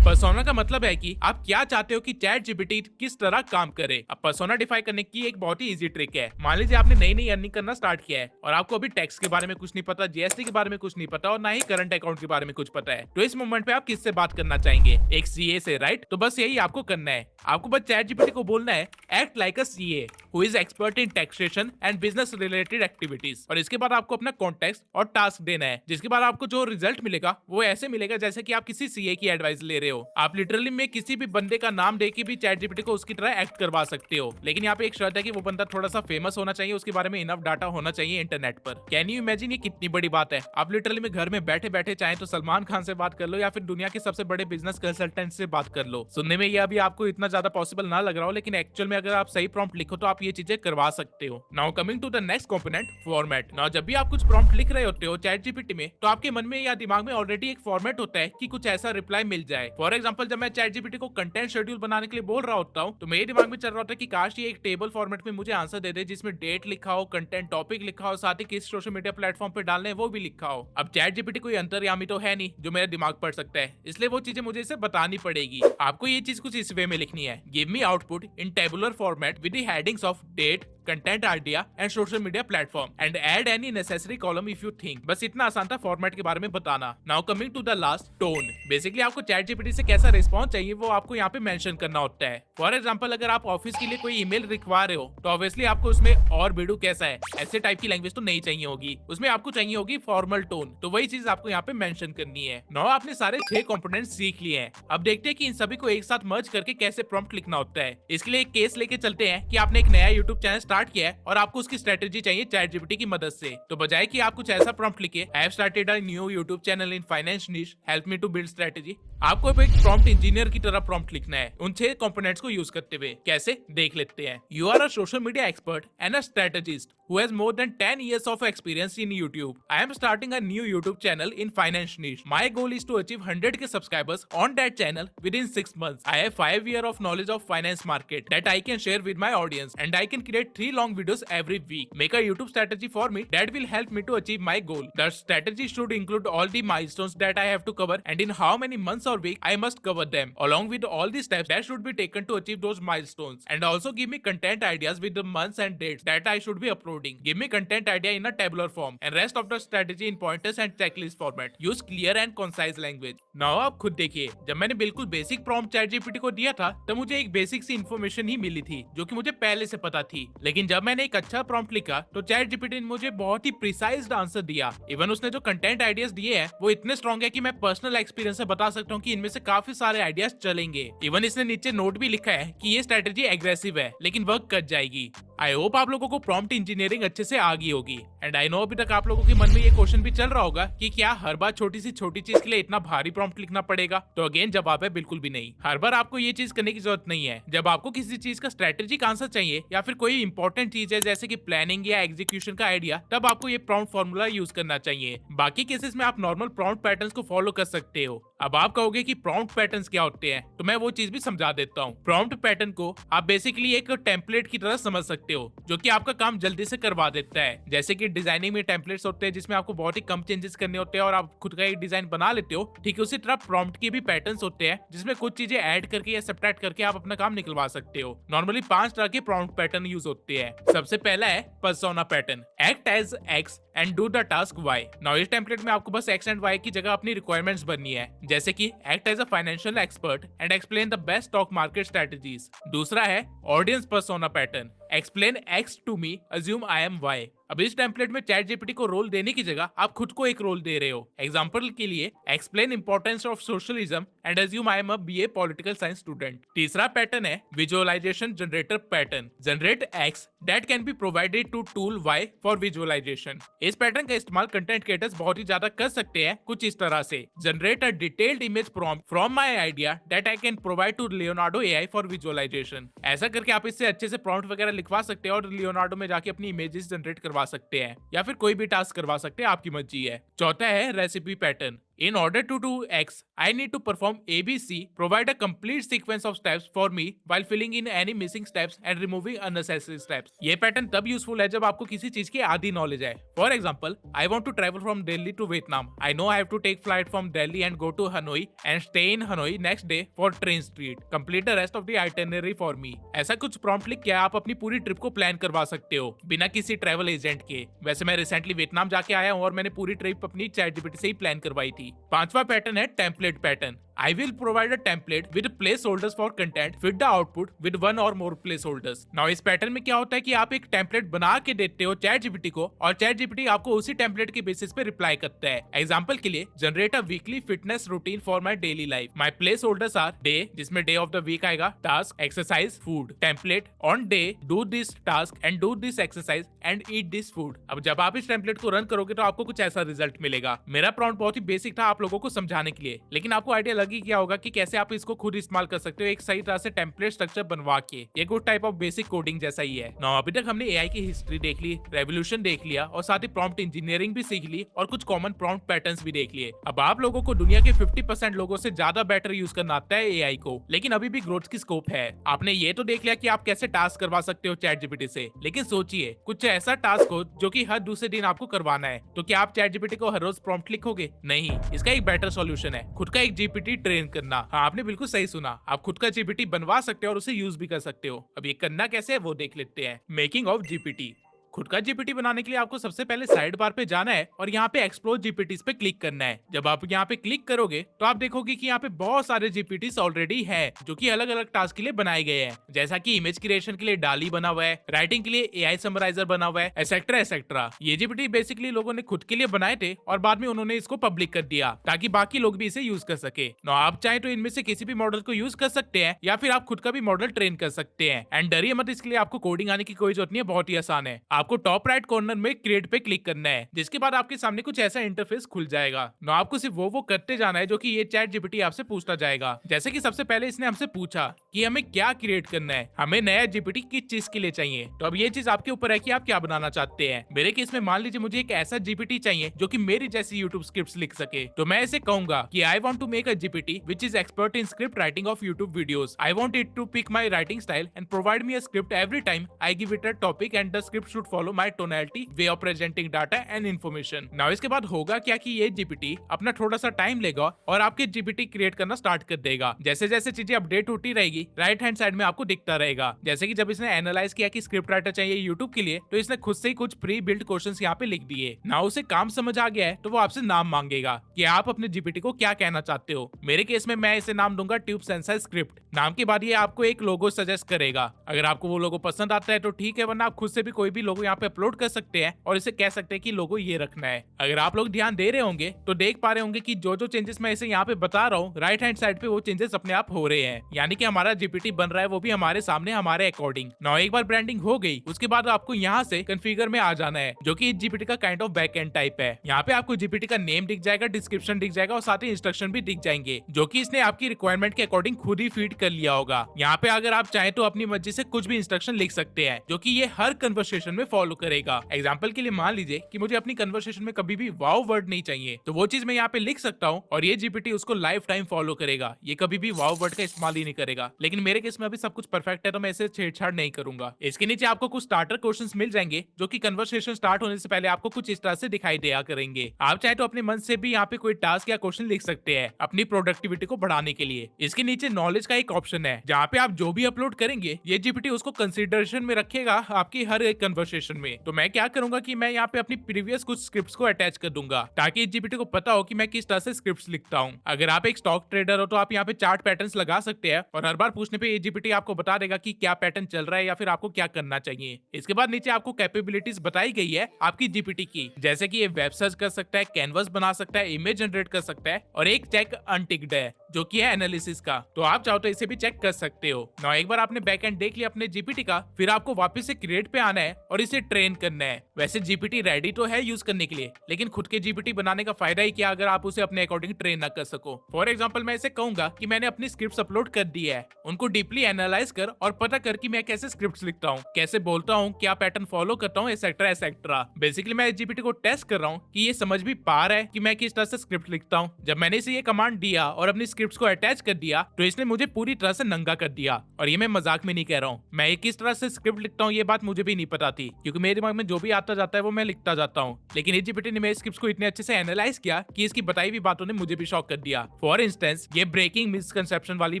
Persona का मतलब है कि आप क्या चाहते हो कि चैट जीपीटी किस तरह काम करे। अब पर्सोना डिफाइन करने की एक बहुत ही इजी ट्रिक है। मान लीजिए आपने नई नई अर्निंग करना स्टार्ट किया है और आपको अभी टैक्स के बारे में कुछ नहीं पता, जीएसटी के बारे में कुछ नहीं पता, और ना ही करंट अकाउंट के बारे में कुछ पता है। तो इस मोमेंट पे आप किससे बात करना चाहेंगे? एक सीए से, राइट? तो बस यही आपको करना है। आपको बस चैट जीपीटी को बोलना है act like a CA who is expert in taxation and business related activities, और इसके बाद आपको अपना कॉन्टेक्स्ट और टास्क देना है, जिसके बाद आपको जो रिजल्ट मिलेगा वो ऐसे मिलेगा जैसे कि आप किसी सीए की एडवाइस ले रहे हो। आप लिटरली में किसी भी बंदे का नाम देके भी चैट जीपीटी को उसकी तरह एक्ट करवा सकते हो। लेकिन यहाँ पे एक शर्त है कि वो बंदा थोड़ा सा फेमस होना चाहिए, उसके बारे में इनफ डाटा होना चाहिए इंटरनेट पर। कैन यू इमेजिन ये कितनी बड़ी बात है? आप लिटरली में घर में बैठे बैठे चाहे तो सलमान खान से बात कर लो या फिर दुनिया के सबसे बड़े बिजनेस कंसल्टेंट से बात कर लो। सुनने में ये अभी आपको इतना ज्यादा पॉसिबल ना लग रहा हो, लेकिन एक्चुअल में अगर आप सही प्रॉम्प्ट लिखो तो आप ये चीजें करवा सकते हो। Now coming to the next component, format. Now जब भी आप कुछ प्रॉम्प्ट लिख रहे होते हो चैट जीपीटी में, तो आपके मन में या दिमाग में ऑलरेडी एक फॉर्मेट होता है कि कुछ ऐसा रिप्लाई मिल जाए। फॉर एग्जाम्पल जब मैं ChatGPT को कंटेंट शेड्यूल बनाने के लिए बोल रहा होता हूँ तो मेरे दिमाग में चल रहा होता है कि काश ये एक टेबल फॉर्मेट में मुझे आंसर दे दे जिसमें डेट लिखा हो, कंटेंट टॉपिक लिखा हो, साथ ही किस सोशल मीडिया प्लेटफॉर्म पे डालने हैं वो भी लिखा हो। अब ChatGPT कोई अंतर्यामी तो है नहीं जो मेरा दिमाग पढ़ सकता है, इसलिए वो चीजें मुझे इसे बतानी पड़ेगी। आपको ये चीज कुछ इस वे में लिखनी है, give me output in tabular format with the headings of date, content idea and social media platform and add any necessary column if you think. बस इतना आसान था फॉर्मेट के बारे में बताना। Now coming to the last, tone. Basically आपको ChatGPT से कैसा रिस्पॉन्स चाहिए वो आपको यहाँ पे मेंशन करना होता है। फॉर एग्जांपल अगर आप ऑफिस के लिए कोई ईमेल लिखवा रहे हो तो ऑब्वियसली आपको उसमें और बिडू कैसा है ऐसे टाइप की लैंग्वेज तो नहीं चाहिए होगी, उसमें आपको चाहिए होगी फॉर्मल टोन। तो वही चीज आपको यहाँ पे मेंशन करनी है। नाउ आपने सारे 6 कंपोनेंट्स सीख लिए हैं। अब देखते हैं कि इन सभी को एक साथ मर्ज करके कैसे प्रॉम्प्ट लिखना होता है। इसके लिए एक केस लेके चलते हैं कि आपने एक नया यूट्यूब चैनल स्टार्ट किया है और आपको उसकी स्ट्रेटेजी चाहिए ChatGPT की मदद से। तो बजाय कि आप कुछ ऐसा प्रॉम्प्ट लिखे, I have started a new YouTube channel in finance niche, help me to build strategy, आपको एक प्रॉम्प्ट इंजीनियर की तरह प्रॉम्प्ट लिखना है उन 6 कंपोनेंट्स को यूज करते हुए। कैसे देख लेते हैं। You are a social media expert and a strategist who has more than 10 years of experience in YouTube. I am starting a new YouTube channel in finance niche. My goal is to achieve 100k subscribers on that channel within 6 months. I have 5 years of knowledge of finance market that I can share with my audience, and I can create 3 long videos every week. Make a YouTube strategy for me that will help me to achieve my goal. The strategy should include all the milestones that I have to cover and in how many months or weeks I must cover them, along with all the steps that should be taken to achieve those milestones. And also give me content ideas with the months and dates that I should be uploading. Give me content idea in a tabular form and rest of the strategy in pointers and checklist format. Use clear and concise language. Now आप खुद देखिए, जब मैंने बिल्कुल basic prompt ChatGPT को दिया था तब मुझे एक बेसिक सी इन्फॉर्मेशन ही मिली थी जो कि मुझे पहले से पता थी। लेकिन जब मैंने एक अच्छा प्रॉम्प्ट लिखा तो ChatGPT ने मुझे बहुत ही प्रिसाइज्ड आंसर दिया। इवन उसने जो कंटेंट आइडियाज दिए हैं वो इतने स्ट्रॉन्ग है कि मैं पर्सनल एक्सपीरियंस से बता सकता हूँ कि इनमें से काफी सारे आइडियाज चलेंगे। इवन इसने नीचे नोट भी लिखा है कि ये स्ट्रेटेजी एग्रेसिव है लेकिन वर्क कर जाएगी। आई होप आप लोगों को प्रॉम्प्ट इंजीनियरिंग अच्छे से आ गई होगी। एंड आई नो अभी तक आप लोगों के मन में ये क्वेश्चन भी चल रहा होगा कि क्या हर बार छोटी सी छोटी चीज के लिए इतना भारी प्रॉम्प्ट लिखना पड़ेगा। तो अगेन जवाब है बिल्कुल भी नहीं। हर बार आपको ये चीज करने की जरूरत नहीं है। जब आपको किसी चीज का स्ट्रेटेजिक आंसर चाहिए या फिर कोई इंपॉर्टेंट चीज है जैसे कि प्लानिंग या एग्जीक्यूशन का आइडिया, तब आपको ये प्रॉम्प्ट फॉर्मूला यूज करना चाहिए। बाकी केसेस में आप नॉर्मल प्रॉम्प्ट पैटर्न्स को फॉलो कर सकते हो। अब आप कहोगे कि प्रॉम्प्ट पैटर्न्स क्या होते हैं, तो मैं वो चीज भी समझा देता हूँ। प्रॉम्प्ट पैटर्न को आप बेसिकली एक टेम्पलेट की तरह समझ सकते हो जो कि आपका काम जल्दी से करवा देता है। जैसे कि डिजाइनिंग में टेम्पलेट्स होते हैं जिसमें आपको बहुत ही कम चेंजेस करने होते हैं और आप खुद का एक डिजाइन बना लेते हो, ठीक है उसी तरह प्रॉम्प्ट के भी पैटर्न्स होते हैं जिसमें कुछ चीजें ऐड करके या सब्ट्रैक्ट करके आप अपना काम निकलवा सकते हो। नॉर्मली 5 तरह के प्रॉम्प्ट पैटर्न यूज होते हैं। सबसे पहला है persona pattern, act as X and do the task Y. Now इस टेम्पलेट में आपको बस एक्स एंड वाई की जगह अपनी रिक्वायरमेंट्स भरनी है, जैसे कि act as a financial expert and explain the best stock market strategies. दूसरा है audience persona pattern, explain X to me, assume I am Y. अब इस टेम्पलेट में ChatGPT को रोल देने की जगह आप खुद को एक रोल दे रहे हो। एग्जांपल के लिए explain importance of socialism and assume I am a BA political science student. तीसरा पैटर्न है visualisation generator pattern, generate X that can be provided to tool Y for visualisation. इस पैटर्न का इस्तेमाल content creators बहुत ही ज्यादा कर सकते हैं कुछ इस तरह से, generate a detailed image prompt from my idea that I can provide to Leonardo AI for visualisation. ऐसा करके आप इससे अच्छे से प्रॉम्प्ट वगैरह लिखवा सकते हैं और लियोनार्डो में जाके अपनी इमेजेस जनरेट करवा सकते हैं या फिर कोई भी टास्क करवा सकते हैं, आपकी मर्जी है। चौथा है recipe pattern, in order to do X, I need to perform ABC, provide a complete sequence of steps for me while filling in any missing steps and removing unnecessary steps। ये pattern तब useful है जब आपको किसी चीज की आधी knowledge है। For example, I want to travel from Delhi to Vietnam. I know I have to take flight from Delhi and go to Hanoi and stay in Hanoi next day for train street. Complete the rest of the itinerary for me। ऐसा कुछ prompt लिख के आप अपनी पूरी trip को plan करवा सकते हो बिना किसी ट्रैवल एजेंट के। वैसे मैं रिसेंटली वियतनाम जाके आया हूँ और मैंने पूरी ट्रिप अपनी ChatGPT से ही प्लान करवाई थी। पांचवा पैटर्न है template pattern, I will provide a template with placeholders for content, fit the output with one or more placeholders। Now इस पैटर्न में क्या होता है कि आप एक टेम्पलेट बना के देते हो ChatGPT को और ChatGPT आपको उसी टेम्पलेट के बेसिस पे रिप्लाई करता है। एग्जांपल के लिए, generate a weekly fitness routine for my daily life. My placeholders are day, जिसमें डे ऑफ द वीक आएगा, task, exercise, food. Template, on day do this task and do this exercise and eat this food. अब जब आप इस template को run करोगे तो आपको कुछ ऐसा रिजल्ट मिलेगा। मेरा प्रॉम्प्ट बहुत ही बेसिक था आप लोगों को समझाने के लिए, लेकिन आपको आइडिया लग आगे क्या होगा कि कैसे आप इसको खुद इस्तेमाल कर सकते हो एक सही तरह से टेम्पलेट स्ट्रक्चर बनवा के। ये good type of basic coding जैसा ही है। नाउ अभी तक हमने एआई की हिस्ट्री देख ली, रेवोल्यूशन देख लिया और साथ ही प्रॉम्प्ट इंजीनियरिंग भी सीख ली और कुछ कॉमन प्रॉम्प्ट पैटर्न्स भी देख लिए। अब आप लोगों को दुनिया के 50% लोगों से ज्यादा बेटर यूज करना आता है एआई को, लेकिन अभी भी ग्रोथ की स्कोप है। आपने ये तो देख लिया कि आप कैसे टास्क करवा सकते हो चैट जीपीटी से, लेकिन सोचिए कुछ ऐसा टास्क हो जो कि हर दूसरे दिन आपको करवाना है, तो क्या आप चैट जीपीटी को हर रोज प्रॉम्प्ट लिखोगे? नहीं, इसका एक बेटर सॉल्यूशन है खुद का एक जीपीटी ट्रेन करना। हाँ, आपने बिल्कुल सही सुना, आप खुद का जीपीटी बनवा सकते हो और उसे यूज भी कर सकते हो। अब ये करना कैसे है वो देख लेते हैं। Making of GPT. खुद का जीपीटी बनाने के लिए आपको सबसे पहले साइड बार पे जाना है और यहाँ पे एक्सप्लोर जीपीटीज पे क्लिक करना है। जब आप यहाँ पे क्लिक करोगे तो आप देखोगे कि यहाँ पे बहुत सारे जीपीटीज ऑलरेडी हैं जो कि अलग अलग टास्क के लिए बनाए गए हैं, जैसा कि इमेज क्रिएशन के लिए डाली बना हुआ है, राइटिंग के लिए एआई समराइजर बना हुआ है, एसेट्रा एसेट्रा। ये जीपीटी बेसिकली लोगों ने खुद के लिए बनाए थे और बाद में उन्होंने इसको पब्लिक कर दिया ताकि बाकी लोग भी इसे यूज कर सके। ना आप चाहे तो इनमें से किसी भी मॉडल को यूज कर सकते हैं या फिर आप खुद का भी मॉडल ट्रेन कर सकते हैं। एंड डरिए मत, इसके लिए आपको कोडिंग आने की कोई जरूरत नहीं है, बहुत ही आसान है। आपको टॉप राइट कॉर्नर में क्रिएट पे क्लिक करना है, जिसके बाद आपके सामने कुछ ऐसा इंटरफेस खुल जाएगा। ना आपको सिर्फ वो करते जाना है जो कि ये चैट जीपीटी आपसे पूछता जाएगा। जैसे कि सबसे पहले इसने हमसे पूछा कि हमें क्या क्रिएट करना है, हमें नया जीपीटी किस चीज के लिए चाहिए। तो अब ये चीज आपके ऊपर है कि आप क्या बनाना चाहते हैं। मेरे केस में मान लीजिए मुझे एक ऐसा जीपीटी चाहिए जो कि मेरी जैसी यूट्यूब स्क्रिप्ट्स लिख सके, तो मैं इसे कहूंगा कि I want to make a GPT which is expert in script writing of YouTube videos. I want it to pick my writing style and provide me a script every time I give it a topic and the script should follow my tonality, way of presenting data and information. Now इसके बाद होगा क्या कि ये GPT अपना थोड़ा सा time लेगा और आपके जीपीटी क्रिएट करना स्टार्ट कर देगा। जैसे जैसे चीजें अपडेट होती रहेगी राइट हैंड साइड में आपको दिखता रहेगा। जैसे कि जब इसने एनालाइज किया कि स्क्रिप्ट राइटर चाहिए यूट्यूब के लिए, तो इसने खुद से ही कुछ प्री बिल्ड क्वेश्चंस यहाँ पे लिख दिए। नाउ उसे काम समझ आ गया है तो वो आपसे नाम मांगेगा कि आप अपने जीपीटी को क्या कहना चाहते हो। मेरे केस में मैं इसे नाम दूंगा ट्यूब सेंसर स्क्रिप्ट। नाम के बाद ये आपको एक लोगो सजेस्ट करेगा। अगर आपको वो लोगो पसंद आता है तो ठीक है, वरना आप खुद से भी कोई भी लोगो यहाँ पे अपलोड कर सकते हैं और इसे कह सकते हैं कि लोगो ये रखना है। अगर आप लोग ध्यान दे रहे होंगे तो देख पा रहे होंगे कि जो जो चेंजेस मैं इसे यहाँ पे बता रहा हूँ राइट हैंड साइड पे वो चेंजेस अपने आप हो रहे हैं, यानी कि हमारा जीपीटी बन रहा है वो भी हमारे सामने हमारे अकॉर्डिंग। नाउ एक बार ब्रांडिंग हो गई उसके बाद आपको यहाँ से कॉन्फ़िगर में आ जाना है, जो कि जीपीटी का काइंड ऑफ बैकएंड टाइप है। यहाँ पे आपको जीपीटी का नेम दिख जाएगा, डिस्क्रिप्शन दिख जाएगा और साथ ही इंस्ट्रक्शन भी दिख जाएंगे, जो कि इसने आपकी रिक्वायरमेंट के अकॉर्डिंग खुद ही फीड कर लिया होगा। यहाँ पे अगर आप चाहें तो अपनी मर्जी से कुछ भी इंस्ट्रक्शन लिख सकते हैं, जो कि ये हर कन्वर्सेशन में फॉलो करेगा। एग्जाम्पल के लिए मान लीजिए कि मुझे अपनी कन्वर्सेशन में कभी भी वाओ वर्ड नहीं चाहिए, तो वो चीज मैं यहाँ पे लिख सकता हूँ और ये जीपीटी उसको लाइफ टाइम फॉलो करेगा। ये कभी भी वाओ वर्ड का इस्तेमाल ही नहीं करेगा। लेकिन मेरे केस में अभी सब कुछ परफेक्ट है तो मैं इसे छेड़छाड़ नहीं करूंगा। इसके नीचे आपको कुछ स्टार्टर क्वेश्चंस मिल जाएंगे, जो कि कन्वर्सेशन स्टार्ट होने से पहले आपको कुछ इस तरह से दिखाई दिया करेंगे। आप चाहे तो अपने मन से भी यहाँ पे कोई टास्क या क्वेश्चन लिख सकते हैं अपनी प्रोडक्टिविटी को बढ़ाने के लिए। इसके नीचे नॉलेज का एक ऑप्शन है, जहाँ पे आप जो भी अपलोड करेंगे ये जीपीटी उसको कंसिडरेशन में रखेगा आपकी हर एक कन्वर्सेशन में। तो मैं क्या करूंगा कि मैं यहाँ पे अपनी प्रीवियस कुछ स्क्रिप्ट्स को अटैच कर दूंगा, ताकि जीपीटी को पता हो कि मैं किस तरह से स्क्रिप्ट्स लिखता हूँ। अगर आप एक स्टॉक ट्रेडर हो तो आप यहाँ पे चार्ट पैटर्न्स लगा सकते हैं और हर बार पूछने पे ये जीपीटी आपको बता देगा कि क्या पैटर्न चल रहा है या फिर आपको क्या करना चाहिए। इसके बाद नीचे आपको कैपेबिलिटीज बताई गई है आपकी जीपीटी की, जैसे कि ये वेब सर्च कर सकता है, कैनवस बना सकता है, इमेज जनरेट कर सकता है और एक चेक अनटिक्ड है जो कि है एनालिसिस का। तो आप चाहो तो इसे भी चेक कर सकते हो। ना एक बार आपने बैकएंड देख लिया अपने जीपीटी का, फिर आपको वापस से क्रिएट पे आना है और इसे ट्रेन करना है। वैसे जीपीटी रेडी तो है यूज करने के लिए, लेकिन खुद के जीपीटी बनाने का फायदा ही क्या अगर आप उसे अपने अकॉर्डिंग ट्रेन ना कर सको। फॉर एग्जाम्पल मैं इसे कहूंगा कि मैंने अपनी स्क्रिप्ट अपलोड कर दी है, उनको डीपली एनालाइज कर और पता कर कि मैं कैसे स्क्रिप्ट लिखता हूँ, कैसे बोलता हूँ, क्या पैटर्न फॉलो करता हूँ, एसेट्रा एसेट्रा। बेसिकली मैं जीपीटी को टेस्ट कर रहा हूँ कि ये समझ भी पा रहा है कि मैं किस तरह से स्क्रिप्ट लिखता हूँ। जब मैंने इसे ये कमांड दिया और अपनी स्क्रिप्ट को अटैच कर दिया तो इसने मुझे पूरी तरह से नंगा कर दिया। और ये मैं मजाक में नहीं कह रहा हूँ, मैं किस तरह से स्क्रिप्ट लिखता हूँ ये बात मुझे भी नहीं पता थी, क्योंकि मेरे दिमाग में जो भी आता जाता है वो मैं लिखता जाता हूँ। लेकिन जीपीटी ने मेरे स्क्रिप्ट को इतने अच्छे से एनालाइज किया कि इसकी बताई हुई बातों ने मुझे भी शॉक कर दिया। फॉर इंस्टेंस ये ब्रेकिंग मिसकंसेप्शन वाली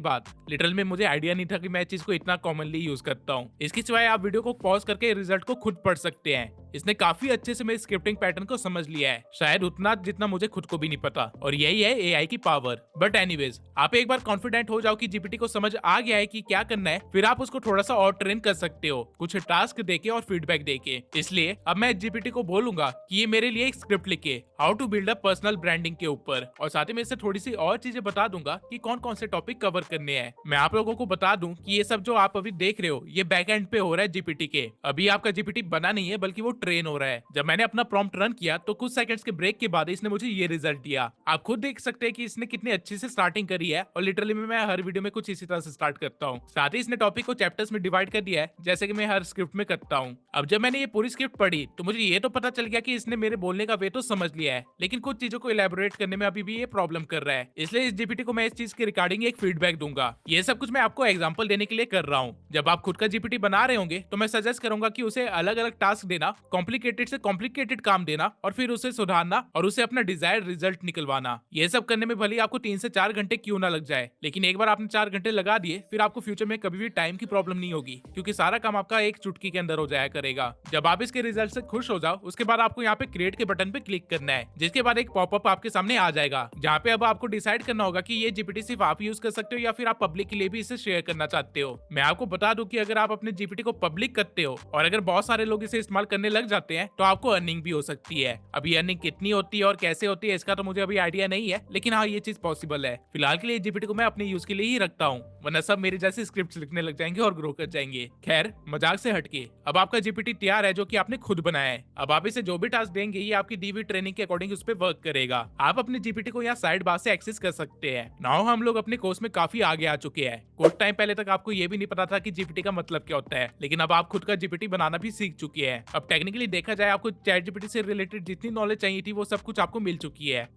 बात, लिटरल में मुझे आइडिया नहीं था कि मैं चीज को इतना कॉमनली यूज करता हूँ। इसके सिवाय आप वीडियो को पॉज करके रिजल्ट को खुद पढ़ सकते हैं। इसने काफी अच्छे से मेरे स्क्रिप्टिंग पैटर्न को समझ लिया है, शायद उतना जितना मुझे खुद को भी नहीं पता। और यही है एआई की पावर। बट एनीवेज, आप एक बार कॉन्फिडेंट हो जाओ कि जीपीटी को समझ आ गया है कि क्या करना है, फिर आप उसको थोड़ा सा और ट्रेन कर सकते हो, कुछ टास्क देके और फीडबैक देके। इसलिए अब मैं जीपीटी को बोलूंगा कि ये मेरे लिए एक स्क्रिप्ट लिखे how to build a personal branding के ऊपर, और साथ ही मैं इससे थोड़ी सी और चीजें बता दूंगा कि कौन कौन से टॉपिक कवर करने हैं। मैं आप लोगों को बता दूं कि ये सब जो आप अभी देख रहे हो ये बैक एंड पे हो रहा है जीपीटी के। अभी आपका जीपीटी बना नहीं है बल्कि वो ट्रेन हो रहा है। जब मैंने अपना प्रॉम्प्ट रन किया तो कुछ सेकंड्स के ब्रेक के बाद इसने मुझे ये रिजल्ट दिया। आप खुद देख सकते हैं कि इसने कितने अच्छे से स्टार्टिंग स्टार्टिंग करी है और लिटरली मैं हर वीडियो में कुछ इसी तरह से स्टार्ट करता हूँ। साथ ही इसने टॉपिक को चैप्टर्स में डिवाइड कर दिया है, जैसे कि मैं हर स्क्रिप्ट में करता हूँ। अब जब मैंने ये पूरी स्क्रिप्ट पढ़ी तो मुझे ये तो पता चल गया कि इसने मेरे बोलने का वे तो समझ लिया है, लेकिन कुछ चीजों को इलेबोरेट करने में अभी भी ये प्रॉब्लम कर रहा है। इसलिए इस जीपीटी को मैं इस चीज के रिगार्डिंग एक फीडबैक दूंगा। ये सब कुछ मैं आपको एग्जांपल देने के लिए कर रहा हूँ। जब आप खुद का जीपीटी बना रहे होंगे तो मैं सजेस्ट करूंगा कि उसे अलग अलग टास्क देना, कॉम्प्लिकेटेड से कॉम्प्लिकेटेड काम देना और फिर उसे सुधारना और उसे अपना डिजायर्ड रिजल्ट निकलवाना। ये सब करने में भले आपको 3 से 4 घंटे क्यों ना लग जाए, लेकिन एक बार आपने 4 घंटे लगा दिए फिर आपको फ्यूचर में कभी भी टाइम की प्रॉब्लम नहीं होगी, क्योंकि सारा काम आपका एक चुटकी के अंदर हो जाया करेगा। जब आप इसके रिजल्ट से खुश हो जाओ उसके बाद आपको यहाँ पे क्रिएट के बटन पे क्लिक करना है, जिसके बाद एक पॉपअप आपके सामने आ जाएगा, जहाँ पे अब आपको डिसाइड करना होगा कि ये जीपीटी सिर्फ आप यूज कर सकते हो या फिर आप पब्लिक के लिए भी इसे शेयर करना चाहते हो। मैं आपको बता दूं कि अगर आप अपने जीपीटी को पब्लिक करते हो और अगर बहुत सारे लोग इसे इस्तेमाल करने लग जाते हैं तो आपको अर्निंग भी हो सकती है। अभी अर्निंग कितनी होती है और कैसे होती है इसका तो मुझे अभी आइडिया नहीं है, लेकिन हाँ ये चीज पॉसिबल है। फिलहाल के लिए जीपीटी को मैं अपने यूज के लिए ही रखता हूँ, वरना सब मेरे जैसे स्क्रिप्ट लिखने लग जाएंगे और ग्रो कर जाएंगे। खैर मजाक से हटके अब आपका जीपीटी तैयार है जो कि आपने खुद बनाया है। अब आप इसे जो भी टास्क देंगे ये आपकी दी हुई ट्रेनिंग के अकॉर्डिंग उस पर वर्क करेगा। आप अपने जीपीटी को यहाँ साइड बार से एक्सेस कर सकते हैं। नाउ हम लोग अपने कोर्स में काफी आगे आ चुके हैं। कुछ टाइम पहले तक आपको ये भी नहीं पता था कि जीपीटी का मतलब क्या होता है, लेकिन अब आप खुद का जीपीटी बनाना भी सीख चुके हैं। अब टेक्निकली देखा जाए आपको चैट जीपीटी से रिलेटेड जितनी नॉलेज चाहिए थी वो सब कुछ आपको मिल चुकी है।